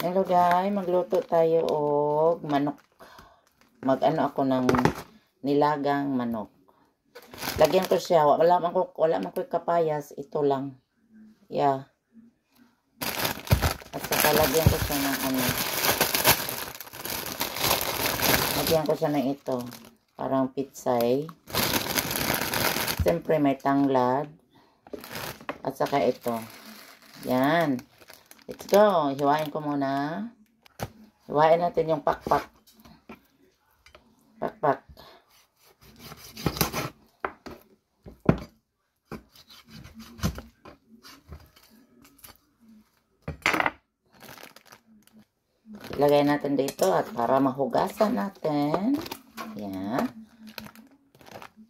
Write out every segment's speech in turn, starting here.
Hello guys, magluto tayo og manok. Mag-ano ako ng nilagang manok. Lagyan ko siya, wala man ko kapayas, ito lang. Yeah. At saka lagyan ko siya ng ano. Lagyan ko siya ng ito. Parang pitsay. Siyempre may tanglad. At saka ito. Yan. Let's go. Hiwain ko muna. Hiwain natin yung pakpak. Pakpak. Ilagay natin dito at para mahugasan natin. Yan.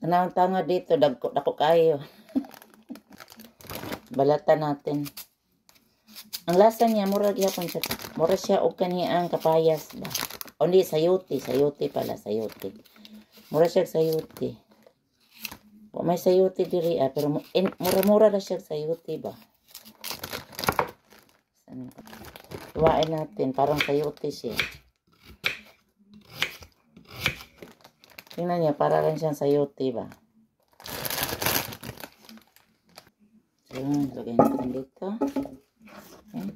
Anong tanga dito? Dako kayo. Balatan natin. Ang lasa niya, mura siya og kaniyang kapayas ba? O hindi, sayote pala, sayote. Mura siya sayote. O may sayote diri pero mura-mura na siya sayote ba? Iwain natin, parang sayote siya. Tingnan niya, para lang siyang sayote ba? So, lagay natin dito. Okay.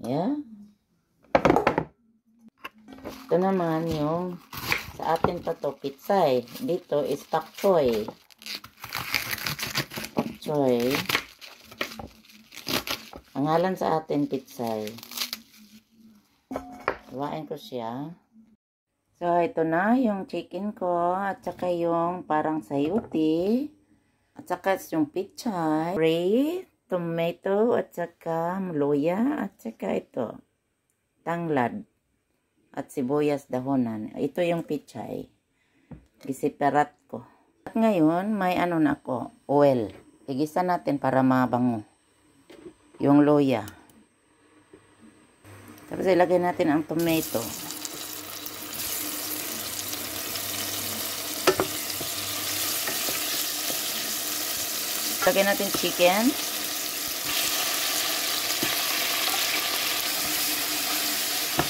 Yeah. Ito naman yung sa atin pa to pitsay. Dito is pak choy. Pak choy. Ang ngalan sa atin pitsay. Iwain ko siya. So ito na yung chicken ko at saka yung parang sayote. At saka yung pichay, tomato, at saka luya, at saka ito, tanglad, at sibuyas dahonan. Ito yung pichay. Gisiparat ko. At ngayon, may ano na ako, oil. Igisa natin para mabango. Yung luya. Tapos ilagay natin ang tomato. Lagyan natin chicken.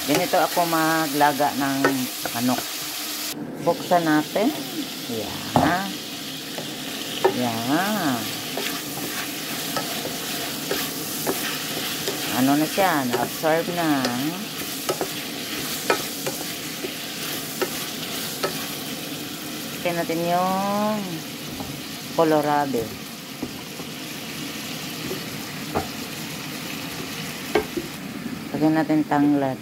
Ganito ako maglaga ng manok. Buksan natin. Yan. Yan. Ano na siya? Na-absorb na. Lagyan natin yung colorado. Lagyan natin tanglad.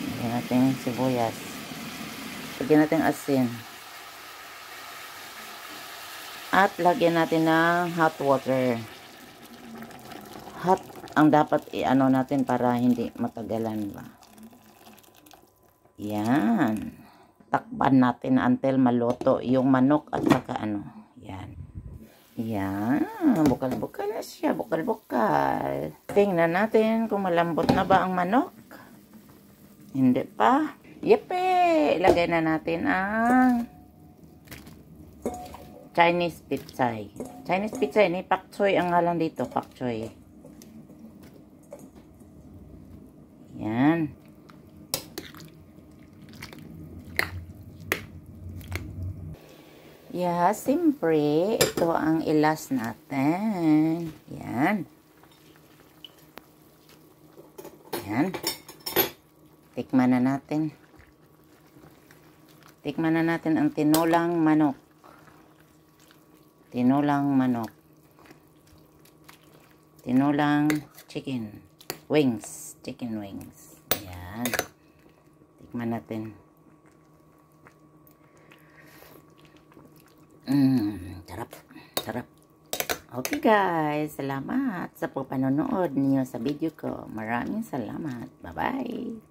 Lagyan natin sibuyas. Lagyan natin asin. At lagyan natin ng hot water. Hot ang dapat i-ano natin para hindi matagalan ba. Yan. Takpan natin until maluto yung manok at saka ano. Yan. Yan, bukal-bukal na siya, bukal-bukal. Tingnan natin kung malambot na ba ang manok. Hindi pa. Yepe! Ilagay na natin ang Chinese pitsay. Chinese pitsay, ni pak choy ang ngalan dito, pak choy. Yan. Yeah, siyempre, ito ang ilas natin. Yan. Yan. Tikman na natin. Tikman na natin ang tinulang manok. Tinulang manok. Tinulang chicken. Wings. Chicken wings. Yan. Tikman natin. Sarap. Sarap. Okay guys, salamat sa panonood niyo sa video ko. Maraming salamat. Bye-bye.